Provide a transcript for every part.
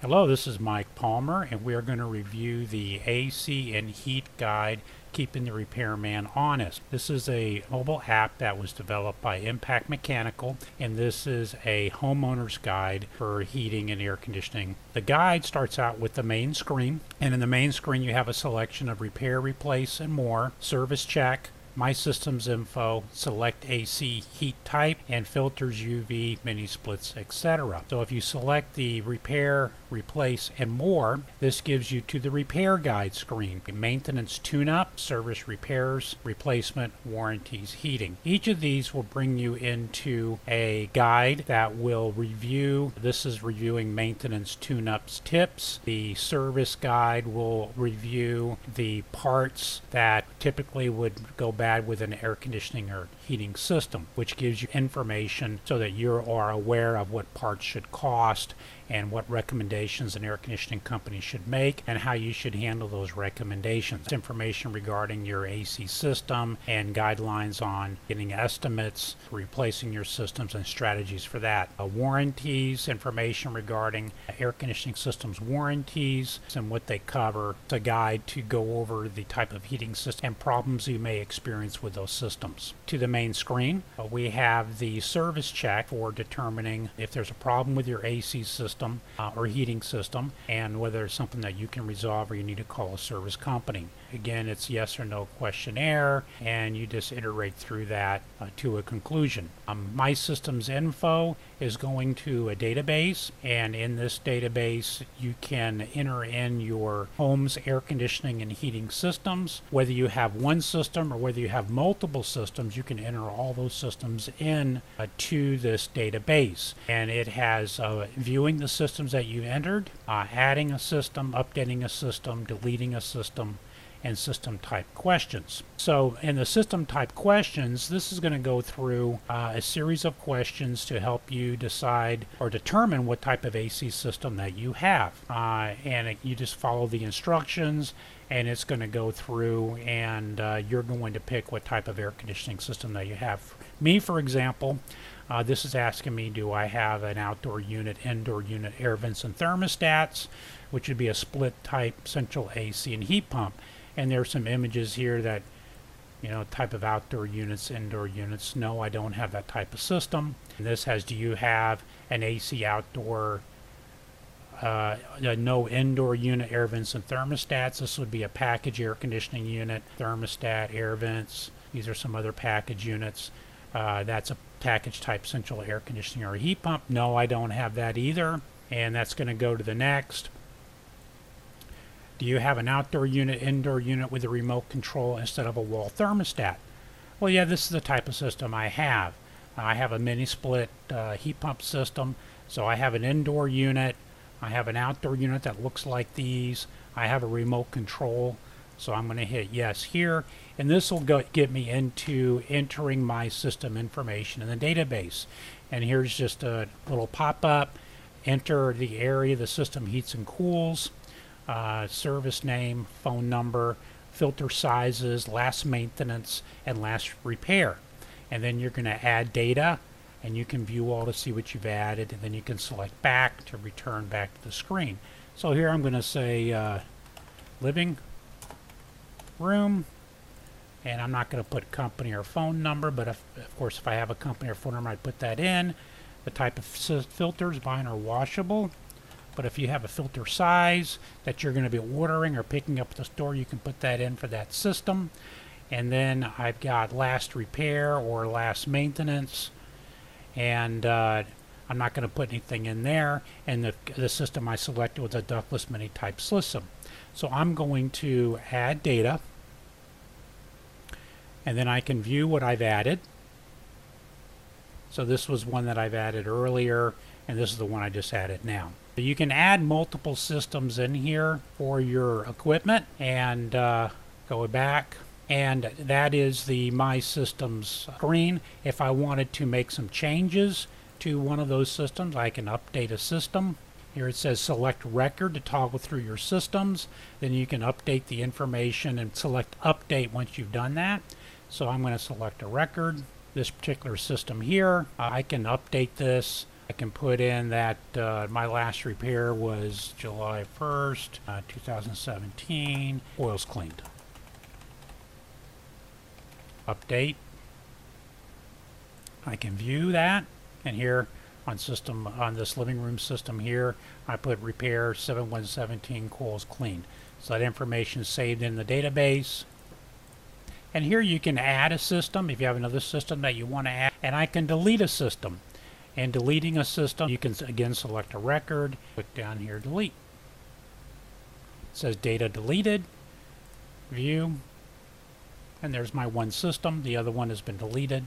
Hello, this is Mike Palmer, and we are going to review the AC and Heat Guide, Keeping the Repairman Honest. This is a mobile app that was developed by Impact Mechanical, and this is a homeowner's guide for heating and air conditioning. The guide starts out with the main screen, and in the main screen you have a selection of repair, replace, and more, service check, My Systems Info, select AC heat type, and filters, UV, mini splits, etc. So if you select the repair, replace, and more, this gives you to the repair guide screen. Maintenance tune-up, service repairs, replacement, warranties, heating. Each of these will bring you into a guide that will review. This is reviewing maintenance tune-ups tips. The service guide will review the parts that typically would go bad with an air conditioning or heating system, which gives you information so that you are aware of what parts should cost and what recommendations an air conditioning company should make and how you should handle those recommendations. Information regarding your AC system and guidelines on getting estimates, replacing your systems, and strategies for that. Warranties, information regarding air conditioning systems warranties and what they cover. It's a guide to go over the type of heating system and problems you may experience with those systems. To the main screen, we have the service check for determining if there's a problem with your AC system or heating system and whether it's something that you can resolve or you need to call a service company. Again, it's yes or no questionnaire, and you just iterate through that to a conclusion. My Systems Info is going to a database, and in this database you can enter in your home's air conditioning and heating systems. Whether you have one system or whether you have multiple systems, you can enter all those systems in to this database, and it has viewing the systems that you entered, adding a system, updating a system, deleting a system, and system type questions. So in the system type questions, this is going to go through a series of questions to help you decide or determine what type of AC system that you have. You just follow the instructions, and it's going to go through, and you're going to pick what type of air conditioning system that you have. Me, for example, this is asking me, do I have an outdoor unit, indoor unit, air vents and thermostats, which would be a split type central AC and heat pump. And there's some images here that, type of outdoor units, indoor units. No, I don't have that type of system. And this has, do you have an AC outdoor, no indoor unit, air vents and thermostats. This would be a package air conditioning unit, thermostat, air vents. These are some other package units. That's a package type central air conditioning or heat pump. No, I don't have that either. And that's going to go to the next. Do you have an outdoor unit, indoor unit with a remote control instead of a wall thermostat? Well, yeah, this is the type of system I have. I have a mini split heat pump system. So I have an indoor unit. I have an outdoor unit that looks like these. I have a remote control. So I'm going to hit yes here. And this will get me into entering my system information in the database. And here's just a little pop-up. Enter the area the system heats and cools. Service name, phone number, filter sizes, last maintenance, and last repair. And then you're going to add data, and you can view all to see what you've added, and then you can select back to return back to the screen. So here I'm going to say living room, and I'm not going to put company or phone number, but of course if I have a company or phone number, I'd put that in. The type of filters, mine are washable. But if you have a filter size that you're going to be ordering or picking up at the store, you can put that in for that system. And then I've got last repair or last maintenance. And I'm not going to put anything in there. And the system I selected was a ductless mini type system. So I'm going to add data. And then I can view what I've added. So this was one that I've added earlier, and this is the one I just added now. You can add multiple systems in here for your equipment, and go back, and that is the My Systems screen. If I wanted to make some changes to one of those systems, I can update a system. Here it says select record to toggle through your systems. Then you can update the information and select update once you've done that. So I'm going to select a record. This particular system here, I can update this I can put in that my last repair was July 1st, 2017. Oil's cleaned. Update. I can view that, and here on this living room system here, I put repair 7117 coils cleaned. So that information is saved in the database. And here you can add a system if you have another system that you want to add, and I can delete a system. And deleting a system, you can again select a record, click down here, delete. It says data deleted, view, and there's my one system. The other one has been deleted.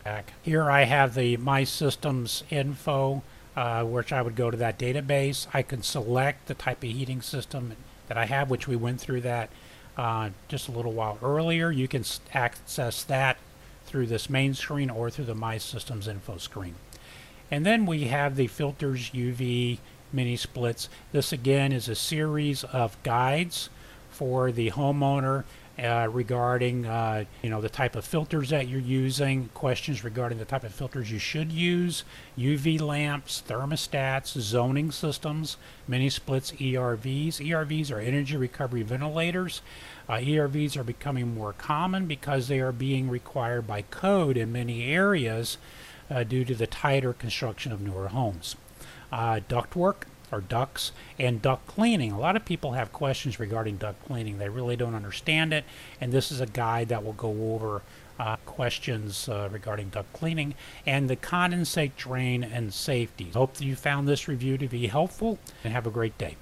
Back. Here I have the My Systems info, which I would go to that database. I can select the type of heating system that I have, which we went through that just a little while earlier. You can access that through this main screen or through the My Systems info screen. And then we have the filters, UV, mini splits. This again is a series of guides for the homeowner regarding the type of filters that you're using, questions regarding the type of filters you should use, UV lamps, thermostats, zoning systems, mini splits, ERVs. ERVs are energy recovery ventilators. ERVs are becoming more common because they are being required by code in many areas due to the tighter construction of newer homes. Ductwork, or ducts, and duct cleaning. A lot of people have questions regarding duct cleaning. They really don't understand it, and this is a guide that will go over questions regarding duct cleaning and the condensate drain and safety. Hope that you found this review to be helpful, and have a great day.